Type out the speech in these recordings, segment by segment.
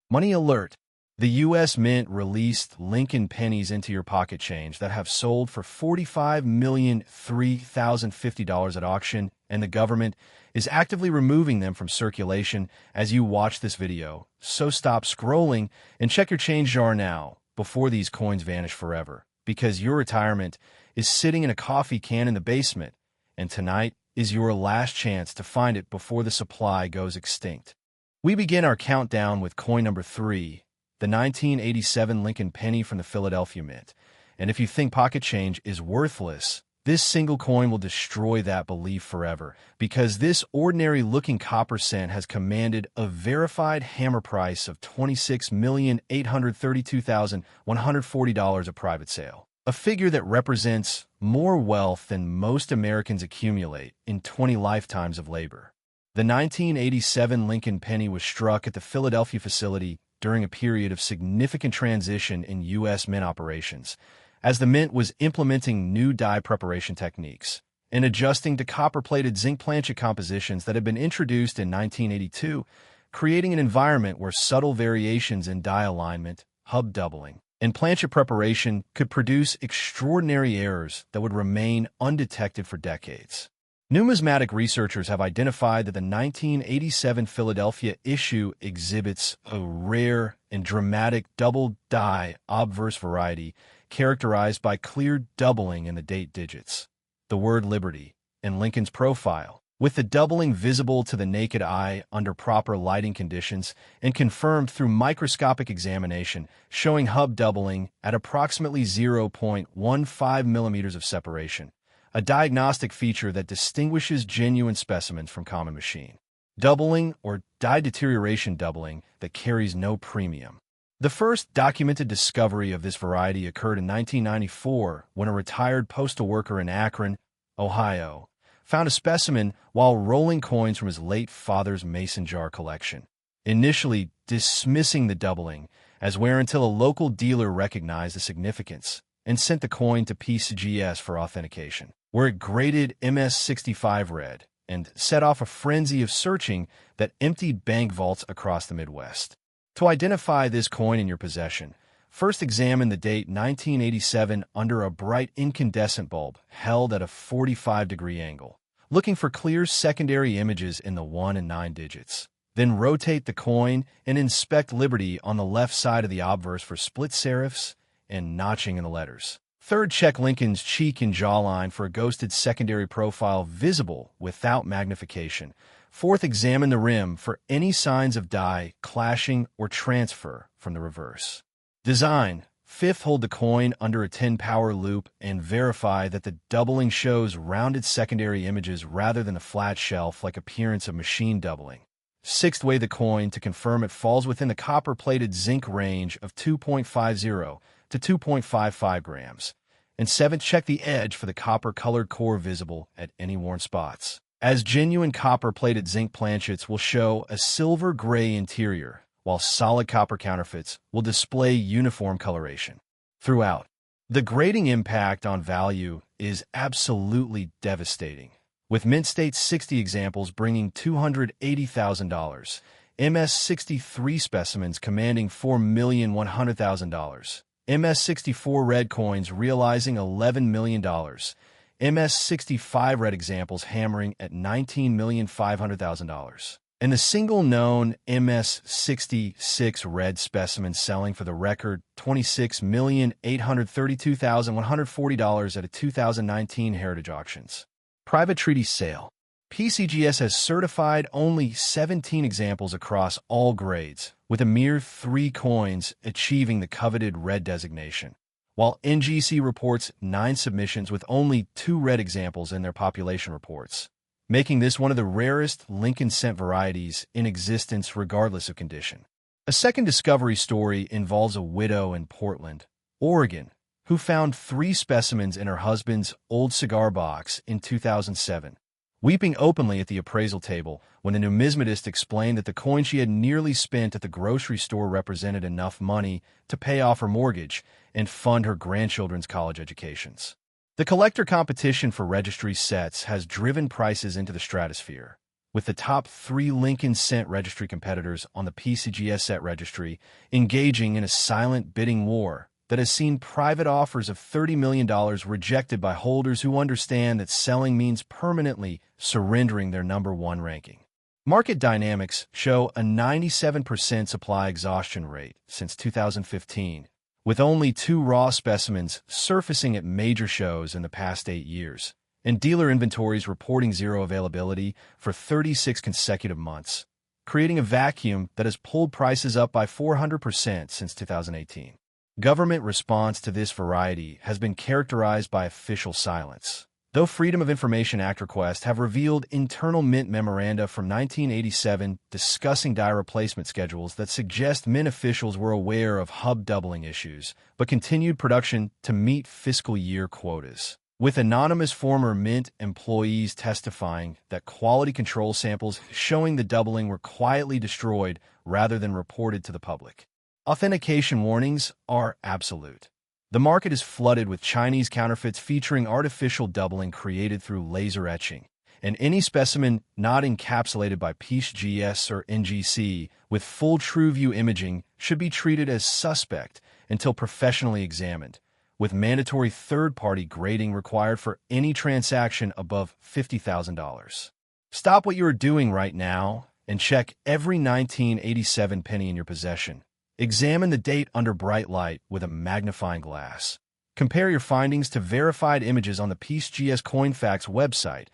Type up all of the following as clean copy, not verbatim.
Money alert! The U.S. Mint released Lincoln pennies into your pocket change that have sold for $45,003,050 at auction, and the government is actively removing them from circulation as you watch this video. So stop scrolling and check your change jar now before these coins vanish forever, because your retirement is sitting in a coffee can in the basement, and tonight is your last chance to find it before the supply goes extinct. We begin our countdown with coin number 3, the 1987 Lincoln penny from the Philadelphia Mint. And if you think pocket change is worthless, this single coin will destroy that belief forever, because this ordinary-looking copper cent has commanded a verified hammer price of $26,832,140 at private sale, a figure that represents more wealth than most Americans accumulate in 20 lifetimes of labor. The 1987 Lincoln penny was struck at the Philadelphia facility during a period of significant transition in U.S. mint operations, as the mint was implementing new die preparation techniques and adjusting to copper-plated zinc planchet compositions that had been introduced in 1982, creating an environment where subtle variations in die alignment, hub doubling, and planchet preparation could produce extraordinary errors that would remain undetected for decades. Numismatic researchers have identified that the 1987 Philadelphia issue exhibits a rare and dramatic double-die obverse variety characterized by clear doubling in the date digits, the word Liberty, and Lincoln's profile, with the doubling visible to the naked eye under proper lighting conditions and confirmed through microscopic examination, showing hub doubling at approximately 0.15 millimeters of separation, a diagnostic feature that distinguishes genuine specimens from common machine doubling or die deterioration doubling that carries no premium. The first documented discovery of this variety occurred in 1994 when a retired postal worker in Akron, Ohio, found a specimen while rolling coins from his late father's mason jar collection, initially dismissing the doubling as wear until a local dealer recognized the significance and sent the coin to PCGS for authentication, where it graded MS-65 red and set off a frenzy of searching that emptied bank vaults across the Midwest. To identify this coin in your possession, first examine the date 1987 under a bright incandescent bulb held at a 45-degree angle, looking for clear secondary images in the 1 and 9 digits. Then rotate the coin and inspect Liberty on the left side of the obverse for split serifs and notching in the letters. Third, check Lincoln's cheek and jawline for a ghosted secondary profile visible without magnification. Fourth, examine the rim for any signs of die, clashing, or transfer from the reverse. Design. Fifth, hold the coin under a 10-power loop and verify that the doubling shows rounded secondary images rather than a flat shelf-like appearance of machine doubling. Sixth, weigh the coin to confirm it falls within the copper-plated zinc range of 2.50 to 2.55 grams. And seventh, check the edge for the copper-colored core visible at any worn spots, as genuine copper-plated zinc planchets will show a silver-gray interior, while solid copper counterfeits will display uniform coloration throughout. The grading impact on value is absolutely devastating, with Mint State's 60 examples bringing $280,000, MS-63 specimens commanding $4,100,000, MS-64 red coins realizing $11 million, MS-65 red examples hammering at $19,500,000, and the single known MS-66 red specimen selling for the record $26,832,140 at a 2019 Heritage Auctions private treaty sale. PCGS has certified only 17 examples across all grades, with a mere 3 coins achieving the coveted red designation, while NGC reports 9 submissions with only 2 red examples in their population reports, making this one of the rarest Lincoln cent varieties in existence regardless of condition. A second discovery story involves a widow in Portland, Oregon, who found 3 specimens in her husband's old cigar box in 2007, weeping openly at the appraisal table when the numismatist explained that the coin she had nearly spent at the grocery store represented enough money to pay off her mortgage and fund her grandchildren's college educations. The collector competition for registry sets has driven prices into the stratosphere, with the top 3 Lincoln Cent registry competitors on the PCGS set registry engaging in a silent bidding war that has seen private offers of $30 million rejected by holders who understand that selling means permanently surrendering their number 1 ranking. Market dynamics show a 97% supply exhaustion rate since 2015, with only 2 raw specimens surfacing at major shows in the past 8 years, and dealer inventories reporting zero availability for 36 consecutive months, creating a vacuum that has pulled prices up by 400% since 2018. Government response to this variety has been characterized by official silence, though Freedom of Information Act requests have revealed internal Mint memoranda from 1987 discussing die replacement schedules that suggest Mint officials were aware of hub doubling issues, but continued production to meet fiscal year quotas, with anonymous former Mint employees testifying that quality control samples showing the doubling were quietly destroyed rather than reported to the public. Authentication warnings are absolute. The market is flooded with Chinese counterfeits featuring artificial doubling created through laser etching, and any specimen not encapsulated by PCGS or NGC with full TrueView imaging should be treated as suspect until professionally examined, with mandatory third-party grading required for any transaction above $50,000. Stop what you are doing right now and check every 1987 penny in your possession. Examine the date under bright light with a magnifying glass. Compare your findings to verified images on the PCGS CoinFacts website.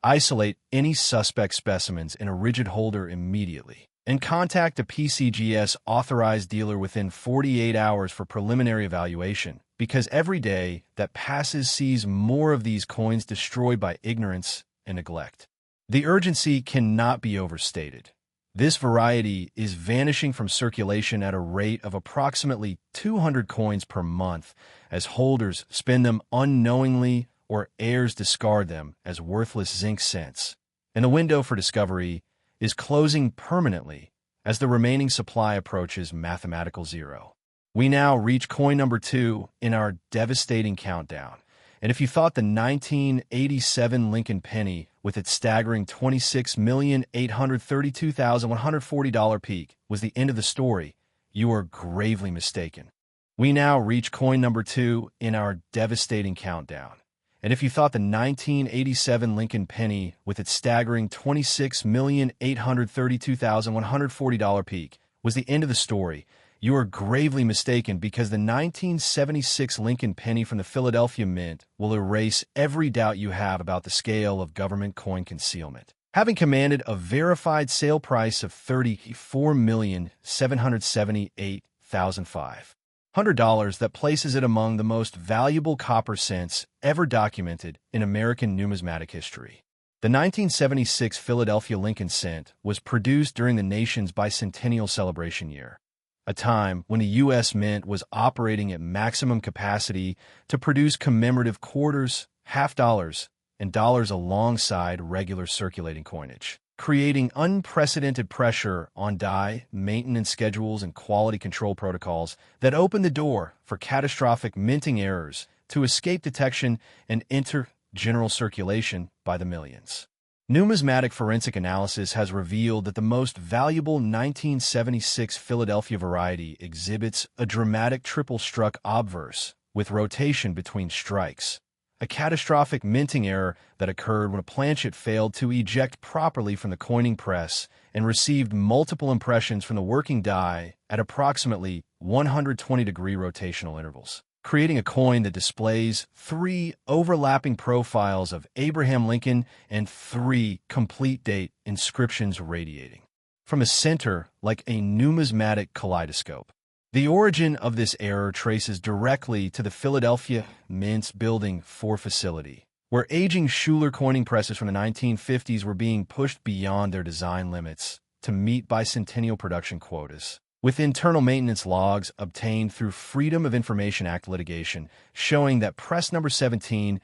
Isolate any suspect specimens in a rigid holder immediately, and contact a PCGS authorized dealer within 48 hours for preliminary evaluation, because every day that passes sees more of these coins destroyed by ignorance and neglect. The urgency cannot be overstated. This variety is vanishing from circulation at a rate of approximately 200 coins per month as holders spend them unknowingly or heirs discard them as worthless zinc cents. And the window for discovery is closing permanently as the remaining supply approaches mathematical zero. We now reach coin number 2 in our devastating countdown. And if you thought the 1987 Lincoln penny with its staggering $26,832,140 peak was the end of the story, you are gravely mistaken. We now reach coin number 2 in our devastating countdown. And if you thought the 1987 Lincoln penny with its staggering $26,832,140 peak was the end of the story, you are gravely mistaken, because the 1976 Lincoln penny from the Philadelphia Mint will erase every doubt you have about the scale of government coin concealment. Having commanded a verified sale price of $34,778,500 that places it among the most valuable copper cents ever documented in American numismatic history. The 1976 Philadelphia Lincoln cent was produced during the nation's bicentennial celebration year, a time when the U.S. Mint was operating at maximum capacity to produce commemorative quarters, half dollars, and dollars alongside regular circulating coinage, creating unprecedented pressure on die, maintenance schedules, and quality control protocols that opened the door for catastrophic minting errors to escape detection and enter general circulation by the millions. Numismatic forensic analysis has revealed that the most valuable 1976 Philadelphia variety exhibits a dramatic triple-struck obverse with rotation between strikes, a catastrophic minting error that occurred when a planchet failed to eject properly from the coining press and received multiple impressions from the working die at approximately 120-degree rotational intervals, creating a coin that displays 3 overlapping profiles of Abraham Lincoln and 3 complete date inscriptions radiating from the center like a numismatic kaleidoscope. The origin of this error traces directly to the Philadelphia Mint's Building 4 facility, where aging Schuler coining presses from the 1950s were being pushed beyond their design limits to meet bicentennial production quotas, with internal maintenance logs obtained through Freedom of Information Act litigation showing that press number 17B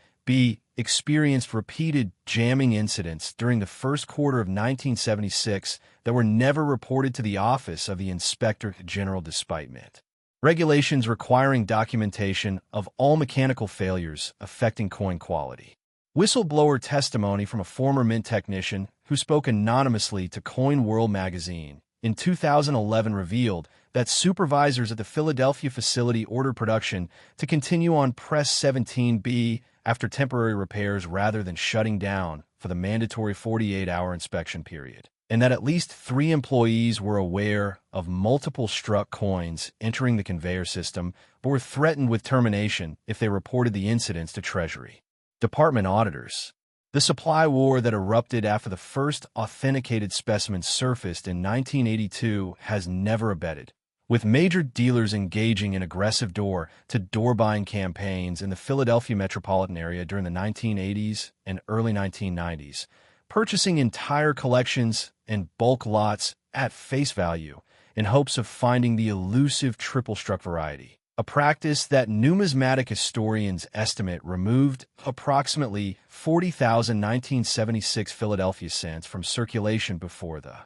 experienced repeated jamming incidents during the first quarter of 1976 that were never reported to the Office of the Inspector General despite Mint regulations requiring documentation of all mechanical failures affecting coin quality. Whistleblower testimony from a former Mint technician who spoke anonymously to Coin World magazine, in 2011 revealed that supervisors at the Philadelphia facility ordered production to continue on Press 17B after temporary repairs rather than shutting down for the mandatory 48-hour inspection period, and that at least 3 employees were aware of multiple struck coins entering the conveyor system but were threatened with termination if they reported the incidents to Treasury Department auditors. The supply war that erupted after the first authenticated specimens surfaced in 1982 has never abated, with major dealers engaging in aggressive door-to-door buying campaigns in the Philadelphia metropolitan area during the 1980s and early 1990s, purchasing entire collections and bulk lots at face value in hopes of finding the elusive triple-struck variety, a practice that numismatic historians estimate removed approximately 40,000 1976 Philadelphia cents from circulation before the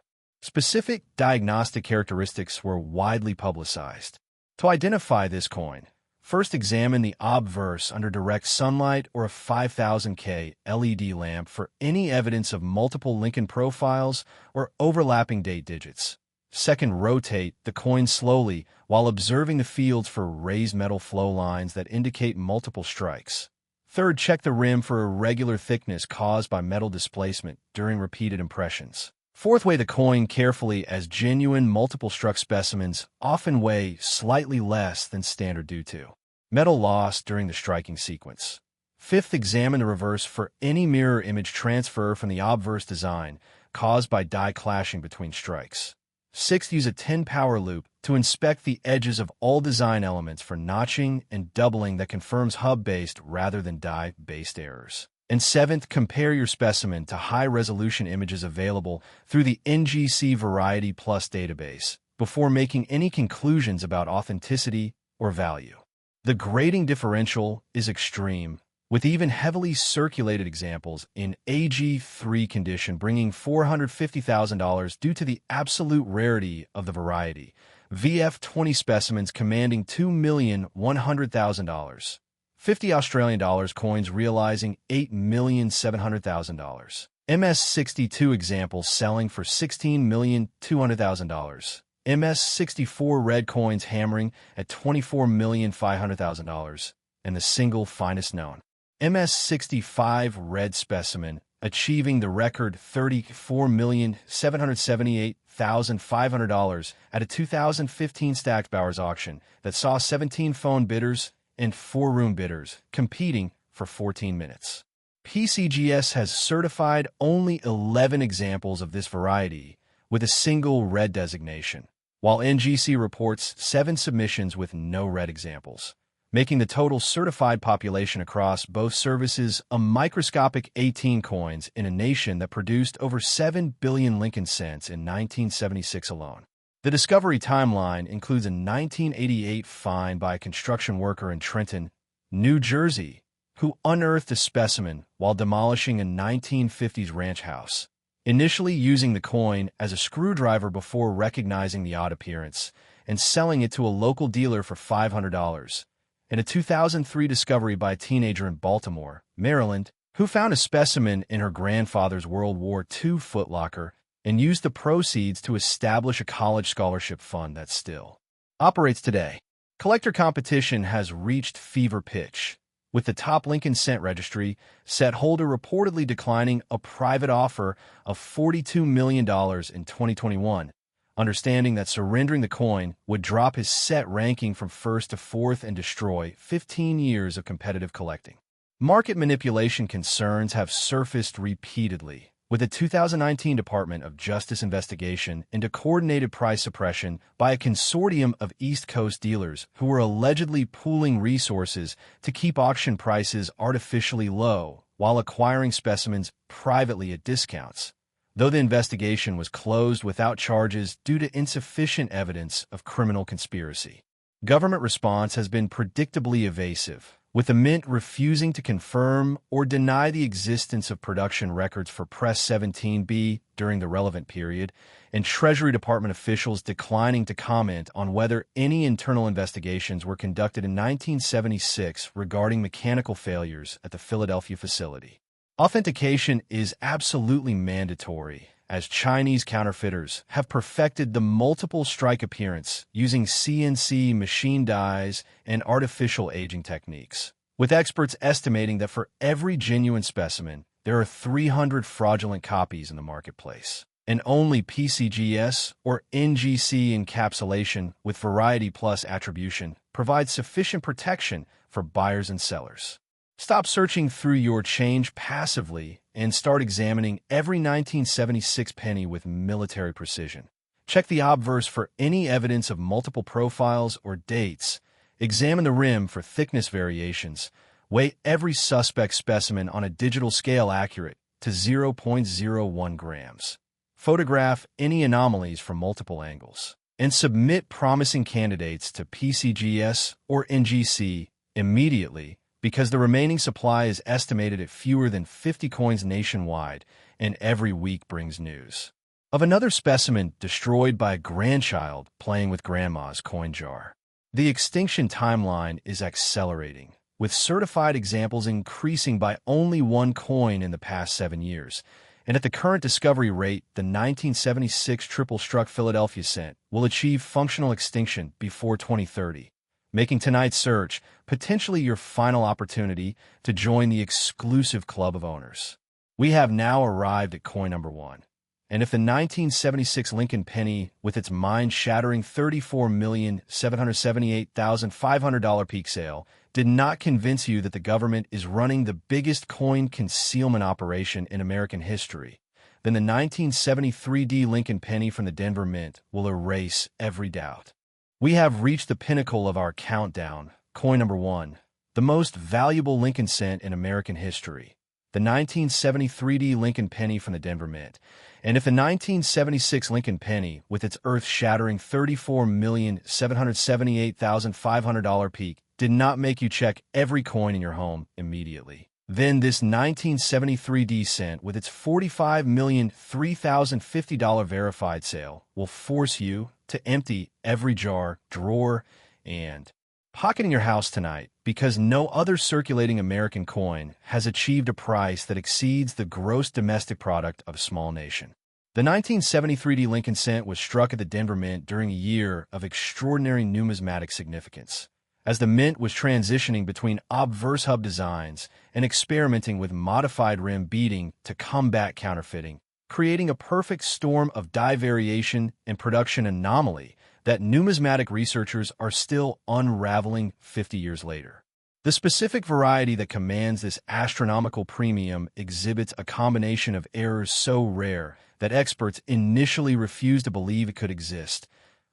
specific diagnostic characteristics were widely publicized. To identify this coin, first examine the obverse under direct sunlight or a 5000K LED lamp for any evidence of multiple Lincoln profiles or overlapping date digits. Second, rotate the coin slowly while observing the fields for raised metal flow lines that indicate multiple strikes. Third, check the rim for irregular thickness caused by metal displacement during repeated impressions. Fourth, weigh the coin carefully as genuine multiple-struck specimens often weigh slightly less than standard due to metal loss during the striking sequence. Fifth, examine the reverse for any mirror image transfer from the obverse design caused by die clashing between strikes. Sixth, use a 10-power loop to inspect the edges of all design elements for notching and doubling that confirms hub-based rather than die-based errors. And seventh, compare your specimen to high-resolution images available through the NGC Variety Plus database before making any conclusions about authenticity or value. The grading differential is extreme, with even heavily circulated examples in AG3 condition bringing $450,000 due to the absolute rarity of the variety, VF20 specimens commanding $2,100,000. 50 Australian dollars coins realizing $8,700,000. MS62 examples selling for $16,200,000. MS64 red coins hammering at $24,500,000, and the single finest known MS65 red specimen achieving the record $34,778,500 at a 2015 Stacked Bowers auction that saw 17 phone bidders and 4 room bidders competing for 14 minutes. PCGS has certified only 11 examples of this variety with a single red designation, while NGC reports 7 submissions with no red examples, making the total certified population across both services a microscopic 18 coins in a nation that produced over 7 billion Lincoln cents in 1976 alone. The discovery timeline includes a 1988 find by a construction worker in Trenton, New Jersey, who unearthed a specimen while demolishing a 1950s ranch house, initially using the coin as a screwdriver before recognizing the odd appearance and selling it to a local dealer for $500. And a 2003 discovery by a teenager in Baltimore, Maryland, who found a specimen in her grandfather's World War II footlocker and used the proceeds to establish a college scholarship fund that still operates today. Collector competition has reached fever pitch, with the top Lincoln Cent registry set holder reportedly declining a private offer of $42 million in 2021, understanding that surrendering the coin would drop his set ranking from first to fourth and destroy 15 years of competitive collecting. Market manipulation concerns have surfaced repeatedly, with a 2019 Department of Justice investigation into coordinated price suppression by a consortium of East Coast dealers who were allegedly pooling resources to keep auction prices artificially low while acquiring specimens privately at discounts, though the investigation was closed without charges due to insufficient evidence of criminal conspiracy. Government response has been predictably evasive, with the Mint refusing to confirm or deny the existence of production records for Press 17B during the relevant period, and Treasury Department officials declining to comment on whether any internal investigations were conducted in 1976 regarding mechanical failures at the Philadelphia facility. Authentication is absolutely mandatory, as Chinese counterfeiters have perfected the multiple strike appearance using CNC machine dyes and artificial aging techniques, with experts estimating that for every genuine specimen, there are 300 fraudulent copies in the marketplace. And only PCGS or NGC encapsulation with Variety Plus attribution provides sufficient protection for buyers and sellers. Stop searching through your change passively and start examining every 1976 penny with military precision. Check the obverse for any evidence of multiple profiles or dates. Examine the rim for thickness variations. Weigh every suspect specimen on a digital scale accurate to 0.01 grams. Photograph any anomalies from multiple angles. And submit promising candidates to PCGS or NGC immediately, because the remaining supply is estimated at fewer than 50 coins nationwide, and every week brings news of another specimen destroyed by a grandchild playing with grandma's coin jar. The extinction timeline is accelerating, with certified examples increasing by only one coin in the past 7 years. And at the current discovery rate, the 1976 triple-struck Philadelphia cent will achieve functional extinction before 2030, making tonight's search potentially your final opportunity to join the exclusive club of owners. We have now arrived at coin number 1. And if the 1976 Lincoln penny, with its mind-shattering $34,778,500 peak sale, did not convince you that the government is running the biggest coin concealment operation in American history, then the 1973 Lincoln penny from the Denver Mint will erase every doubt. We have reached the pinnacle of our countdown. Coin number 1, the most valuable Lincoln cent in American history, the 1973 Lincoln penny from the Denver Mint. And if the 1976 Lincoln penny, with its earth-shattering $34,778,500 peak, did not make you check every coin in your home immediately, then this 1973 cent, with its $45,003,050 verified sale, will force you to empty every jar, drawer, and pocket in your house tonight, because no other circulating American coin has achieved a price that exceeds the gross domestic product of a small nation. The 1973 Lincoln cent was struck at the Denver Mint during a year of extraordinary numismatic significance, as the Mint was transitioning between obverse hub designs and experimenting with modified rim beading to combat counterfeiting, creating a perfect storm of die variation and production anomaly that numismatic researchers are still unraveling 50 years later. The specific variety that commands this astronomical premium exhibits a combination of errors so rare that experts initially refused to believe it could exist.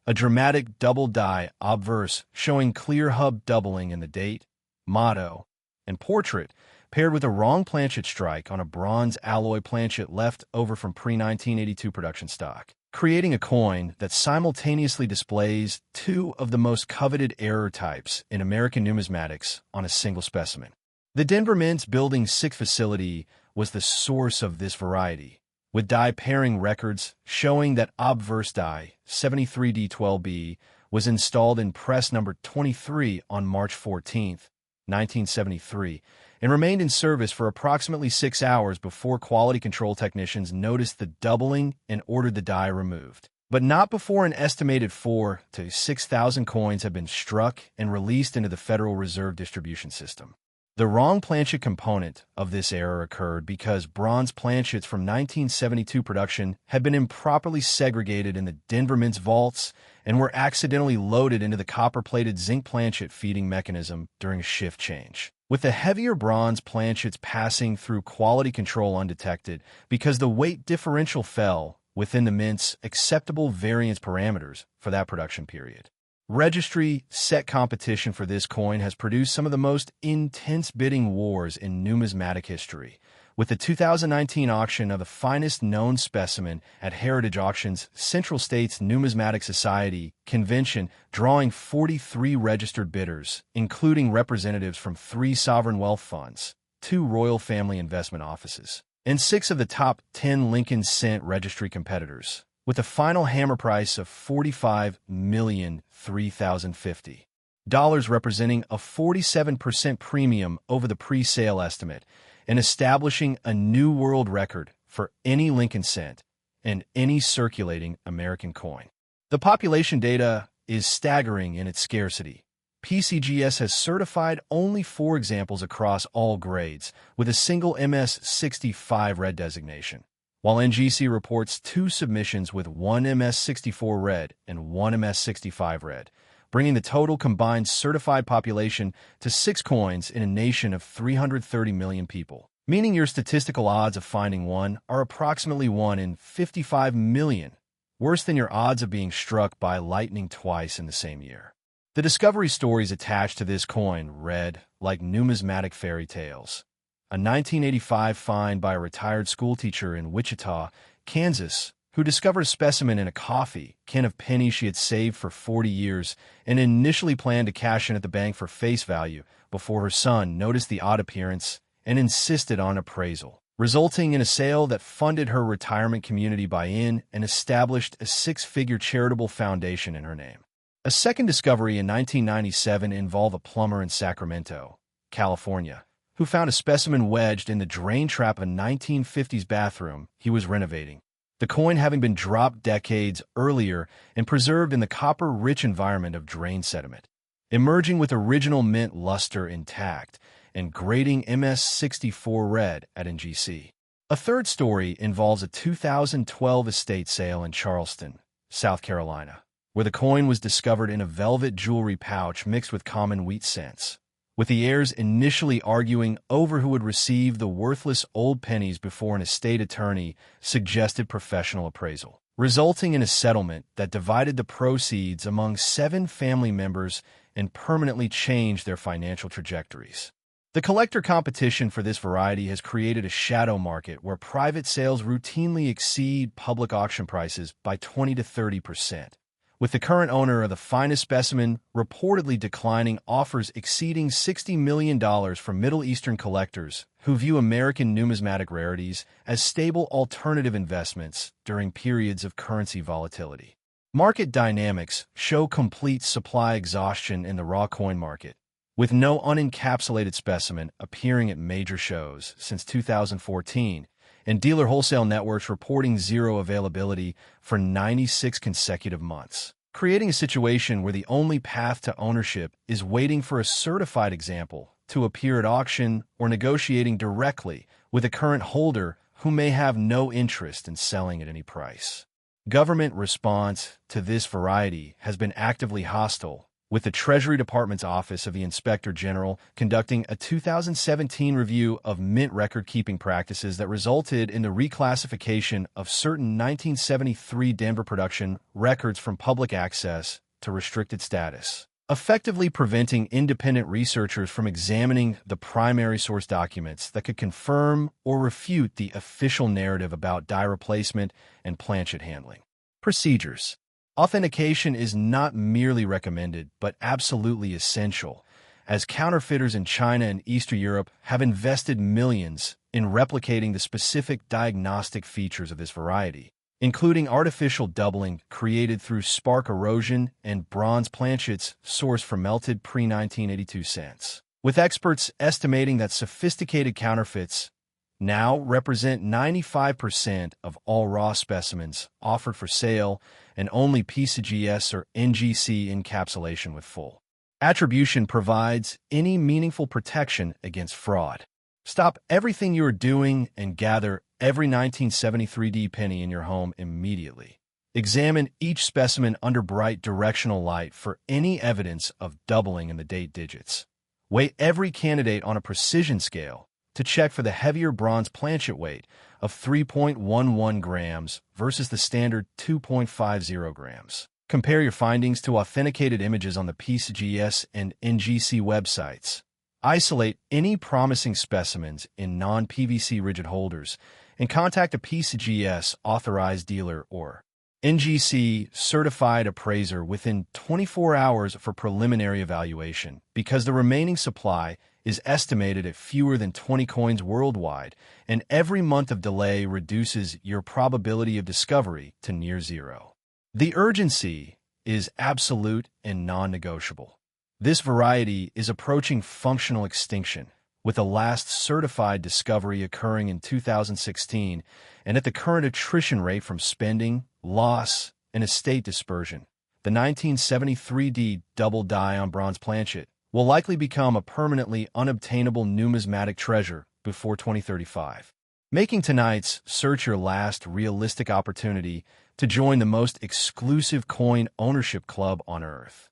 A dramatic double die obverse showing clear hub doubling in the date, motto, and portrait, paired with a wrong planchet strike on a bronze alloy planchet left over from pre-1982 production stock, creating a coin that simultaneously displays two of the most coveted error types in American numismatics on a single specimen. The Denver Mint's Building 6 facility was the source of this variety, with die pairing records showing that obverse die 73D12B was installed in press number 23 on March 14, 1973, and remained in service for approximately 6 hours before quality control technicians noticed the doubling and ordered the die removed. But not before an estimated 4,000 to 6,000 coins had been struck and released into the Federal Reserve distribution system. The wrong planchet component of this error occurred because bronze planchets from 1972 production had been improperly segregated in the Denver Mint's vaults and were accidentally loaded into the copper-plated zinc planchet feeding mechanism during a shift change, with the heavier bronze planchets passing through quality control undetected because the weight differential fell within the Mint's acceptable variance parameters for that production period. Registry set competition for this coin has produced some of the most intense bidding wars in numismatic history, with the 2019 auction of the finest known specimen at Heritage Auctions Central States Numismatic Society convention drawing 43 registered bidders, including representatives from 3 sovereign wealth funds, 2 royal family investment offices, and 6 of the top 10 Lincoln cent registry competitors, with a final hammer price of $45,003,050, representing a 47% premium over the pre-sale estimate, and establishing a new world record for any Lincoln cent and any circulating American coin. The population data is staggering in its scarcity. PCGS has certified only 4 examples across all grades, with a single MS-65 red designation, while NGC reports 2 submissions with 1 MS-64 red and 1 MS-65 red, bringing the total combined certified population to 6 coins in a nation of 330 million people, meaning your statistical odds of finding one are approximately 1 in 55 million, worse than your odds of being struck by lightning twice in the same year. The discovery stories attached to this coin read like numismatic fairy tales. A 1985 find by a retired schoolteacher in Wichita, Kansas, who discovered a specimen in a coffee can of pennies she had saved for 40 years and initially planned to cash in at the bank for face value before her son noticed the odd appearance and insisted on appraisal, resulting in a sale that funded her retirement community buy-in and established a 6-figure charitable foundation in her name. A second discovery in 1997 involved a plumber in Sacramento, California, who found a specimen wedged in the drain trap of a 1950s bathroom he was renovating, the coin having been dropped decades earlier and preserved in the copper-rich environment of drain sediment, emerging with original mint luster intact and grading MS-64 red at NGC. A third story involves a 2012 estate sale in Charleston, South Carolina, where the coin was discovered in a velvet jewelry pouch mixed with common wheat cents, with the heirs initially arguing over who would receive the worthless old pennies before an estate attorney suggested professional appraisal, resulting in a settlement that divided the proceeds among 7 family members and permanently changed their financial trajectories. The collector competition for this variety has created a shadow market where private sales routinely exceed public auction prices by 20 to 30%. With the current owner of the finest specimen reportedly declining offers exceeding $60 million from Middle Eastern collectors who view American numismatic rarities as stable alternative investments during periods of currency volatility. Market dynamics show complete supply exhaustion in the raw coin market, with no unencapsulated specimen appearing at major shows since 2014, and dealer wholesale networks reporting zero availability for 96 consecutive months, creating a situation where the only path to ownership is waiting for a certified example to appear at auction or negotiating directly with a current holder who may have no interest in selling at any price. Government response to this variety has been actively hostile, with the Treasury Department's Office of the Inspector General conducting a 2017 review of mint record-keeping practices that resulted in the reclassification of certain 1973 Denver production records from public access to restricted status, effectively preventing independent researchers from examining the primary source documents that could confirm or refute the official narrative about die replacement and planchet handling. Procedures. Authentication is not merely recommended, but absolutely essential, as counterfeiters in China and Eastern Europe have invested millions in replicating the specific diagnostic features of this variety, including artificial doubling created through spark erosion and bronze planchets sourced from melted pre-1982 cents, with experts estimating that sophisticated counterfeits now represent 95% of all raw specimens offered for sale and only PCGS or NGC encapsulation with full attribution provides any meaningful protection against fraud. Stop everything you are doing and gather every 1973D penny in your home immediately. Examine each specimen under bright directional light for any evidence of doubling in the date digits. Weigh every candidate on a precision scale to check for the heavier bronze planchet weight of 3.11 grams versus the standard 2.50 grams. Compare your findings to authenticated images on the PCGS and NGC websites. Isolate any promising specimens in non-PVC rigid holders and contact a PCGS authorized dealer or NGC certified appraiser within 24 hours for preliminary evaluation, because the remaining supply is estimated at fewer than 20 coins worldwide, and every month of delay reduces your probability of discovery to near zero. The urgency is absolute and non-negotiable. This variety is approaching functional extinction, with the last certified discovery occurring in 2016, and at the current attrition rate from spending, loss, and estate dispersion. The 1973D double die-on bronze planchet will likely become a permanently unobtainable numismatic treasure before 2035, making tonight's search your last realistic opportunity to join the most exclusive coin ownership club on Earth.